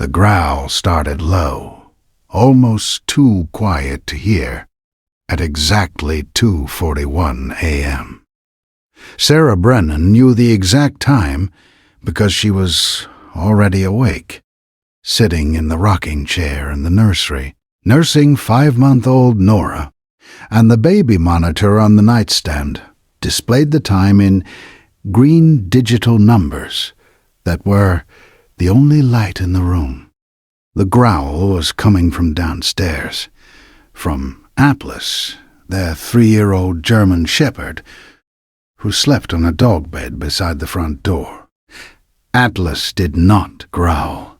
The growl started low, almost too quiet to hear, at exactly 2:41 a.m. Sarah Brennan knew the exact time because she was already awake, sitting in the rocking chair in the nursery, nursing 5-month-old Nora, and the baby monitor on the nightstand displayed the time in green digital numbers that were the only light in the room. The growl was coming from downstairs, from Atlas, their 3-year-old German shepherd, who slept on a dog bed beside the front door. Atlas did not growl.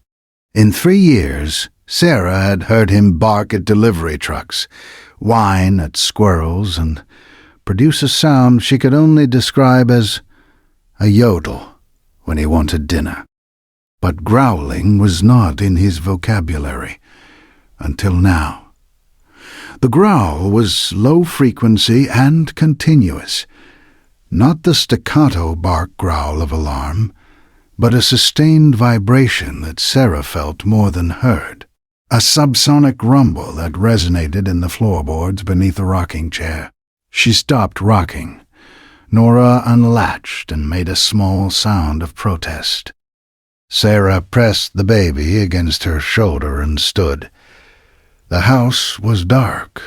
In 3 years, Sarah had heard him bark at delivery trucks, whine at squirrels, and produce a sound she could only describe as a yodel when he wanted dinner. But growling was not in his vocabulary, until now. The growl was low frequency and continuous, not the staccato bark growl of alarm, but a sustained vibration that Sarah felt more than heard, a subsonic rumble that resonated in the floorboards beneath the rocking chair. She stopped rocking. Nora unlatched and made a small sound of protest. Sarah pressed the baby against her shoulder and stood. The house was dark.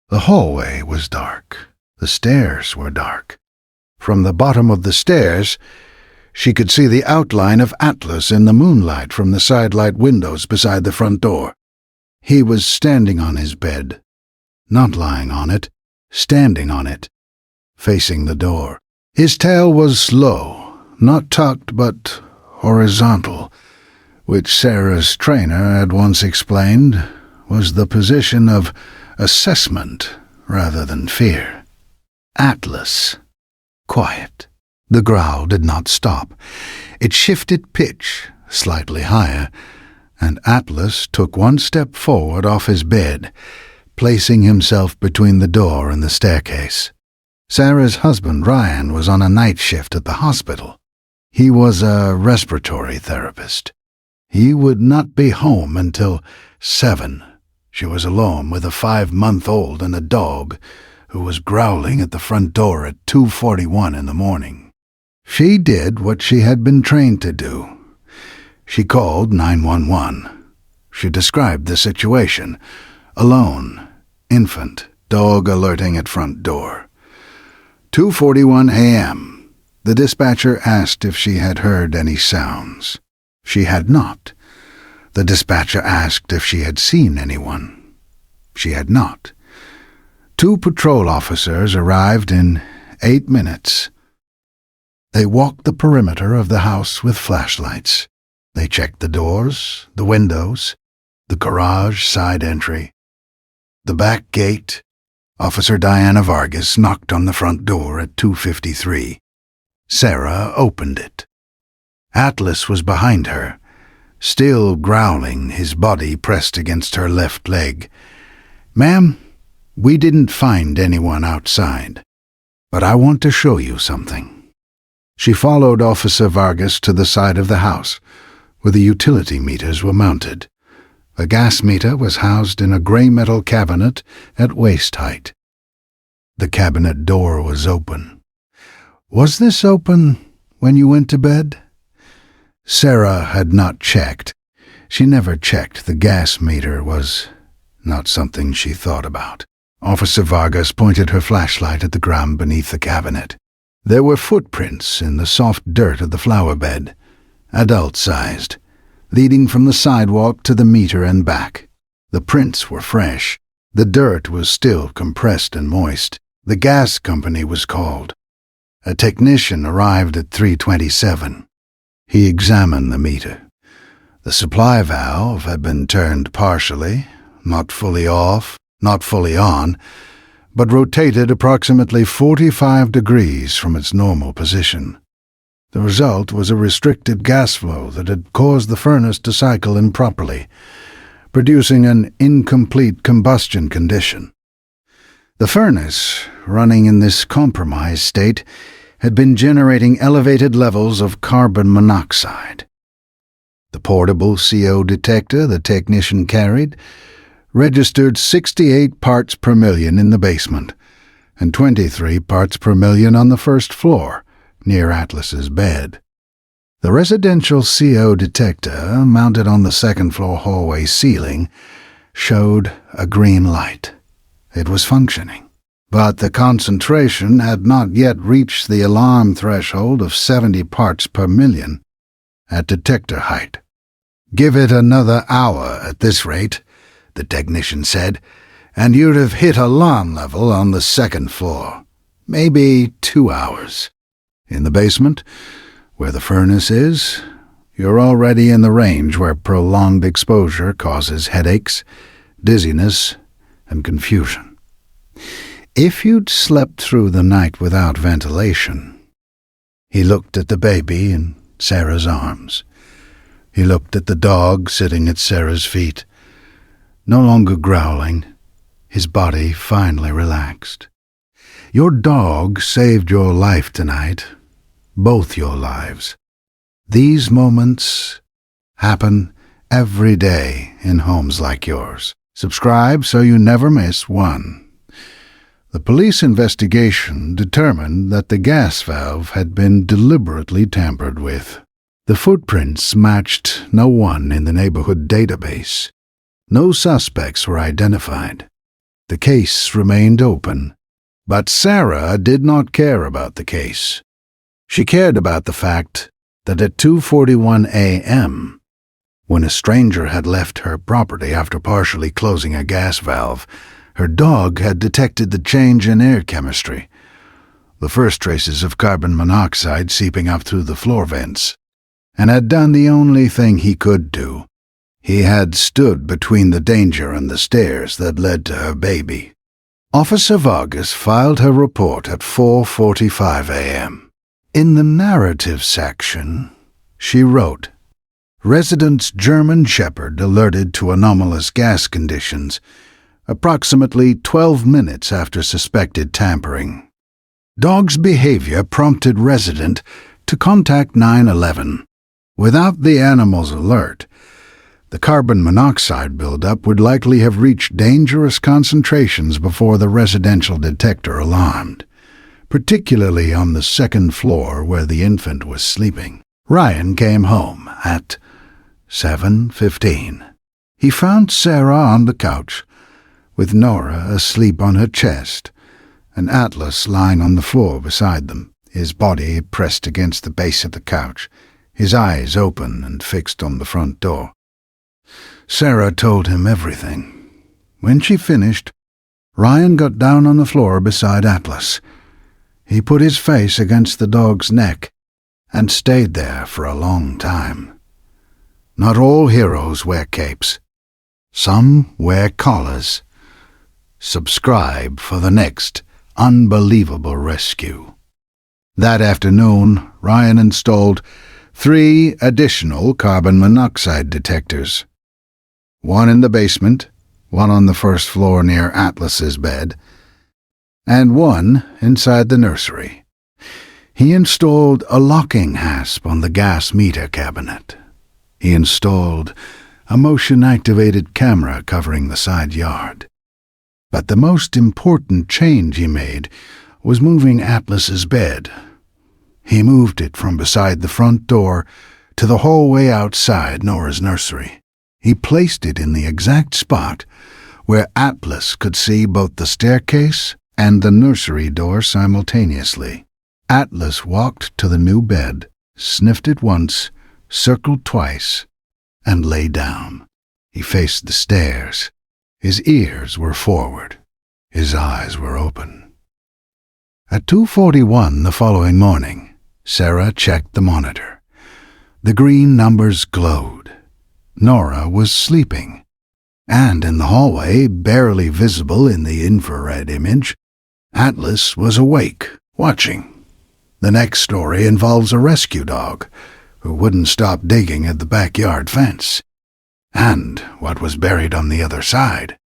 The hallway was dark. The stairs were dark. From the bottom of the stairs, she could see the outline of Atlas in the moonlight from the sidelight windows beside the front door. He was standing on his bed, not lying on it, standing on it, facing the door. His tail was low, not tucked but horizontal, which Sarah's trainer had once explained was the position of assessment rather than fear. Atlas. Quiet. The growl did not stop. It shifted pitch, slightly higher, and Atlas took one step forward off his bed, placing himself between the door and the staircase. Sarah's husband, Ryan, was on a night shift at the hospital. He was a respiratory therapist. He would not be home until 7. She was alone with a 5-month-old and a dog who was growling at the front door at 2:41 in the morning. She did what she had been trained to do. She called 911. She described the situation. Alone, infant, dog alerting at front door. 2:41 a.m. The dispatcher asked if she had heard any sounds. She had not. The dispatcher asked if she had seen anyone. She had not. 2 patrol officers arrived in 8 minutes. They walked the perimeter of the house with flashlights. They checked the doors, the windows, the garage side entry, the back gate. Officer Diana Vargas knocked on the front door at 2:53. Sarah opened it. Atlas was behind her, still growling, his body pressed against her left leg. "Ma'am, we didn't find anyone outside, but I want to show you something." She followed Officer Vargas to the side of the house, where the utility meters were mounted. A gas meter was housed in a gray metal cabinet at waist height. The cabinet door was open. "Was this open when you went to bed?" Sarah had not checked. She never checked. The gas meter was not something she thought about. Officer Vargas pointed her flashlight at the ground beneath the cabinet. There were footprints in the soft dirt of the flower bed, adult-sized, leading from the sidewalk to the meter and back. The prints were fresh. The dirt was still compressed and moist. The gas company was called. A technician arrived at 3:27. He examined the meter. The supply valve had been turned partially, not fully off, not fully on, but rotated approximately 45 degrees from its normal position. The result was a restricted gas flow that had caused the furnace to cycle improperly, producing an incomplete combustion condition. The furnace, running in this compromised state, had been generating elevated levels of carbon monoxide. The portable CO detector the technician carried registered 68 parts per million in the basement and 23 parts per million on the first floor, near Atlas's bed. The residential CO detector, mounted on the second-floor hallway ceiling, showed a green light. It was functioning, but the concentration had not yet reached the alarm threshold of 70 parts per million at detector height. "Give it another hour at this rate," the technician said, "and you'd have hit alarm level on the second floor. Maybe 2 hours. In the basement, where the furnace is, you're already in the range where prolonged exposure causes headaches, dizziness, and confusion. If you'd slept through the night without ventilation—" He looked at the baby in Sarah's arms. He looked at the dog sitting at Sarah's feet, no longer growling, his body finally relaxed. "Your dog saved your life tonight, both your lives. These moments happen every day in homes like yours. Subscribe so you never miss one." The police investigation determined that the gas valve had been deliberately tampered with. The footprints matched no one in the neighborhood database. No suspects were identified. The case remained open, but Sarah did not care about the case. She cared about the fact that at 2:41 a.m., when a stranger had left her property after partially closing a gas valve, her dog had detected the change in air chemistry, the first traces of carbon monoxide seeping up through the floor vents, and had done the only thing he could do. He had stood between the danger and the stairs that led to her baby. Officer Vargas filed her report at 4:45 a.m. In the narrative section, she wrote, "Resident's German Shepherd alerted to anomalous gas conditions approximately 12 minutes after suspected tampering. Dog's behavior prompted resident to contact 911. Without the animal's alert, the carbon monoxide buildup would likely have reached dangerous concentrations before the residential detector alarmed, particularly on the second floor where the infant was sleeping." Ryan came home at 7:15. He found Sarah on the couch, with Nora asleep on her chest, and Atlas lying on the floor beside them, his body pressed against the base of the couch, his eyes open and fixed on the front door. Sarah told him everything. When she finished, Ryan got down on the floor beside Atlas. He put his face against the dog's neck and stayed there for a long time. Not all heroes wear capes. Some wear collars. Subscribe for the next unbelievable rescue. That afternoon, Ryan installed 3 additional carbon monoxide detectors. One in the basement, one on the first floor near Atlas's bed, and one inside the nursery. He installed a locking hasp on the gas meter cabinet. He installed a motion-activated camera covering the side yard. But the most important change he made was moving Atlas's bed. He moved it from beside the front door to the hallway outside Nora's nursery. He placed it in the exact spot where Atlas could see both the staircase and the nursery door simultaneously. Atlas walked to the new bed, sniffed it once, circled twice, and lay down. He faced the stairs. His ears were forward. His eyes were open. At 2:41 the following morning, Sarah checked the monitor. The green numbers glowed. Nora was sleeping, and in the hallway, barely visible in the infrared image, Atlas was awake, watching. The next story involves a rescue dog who wouldn't stop digging at the backyard fence. And what was buried on the other side?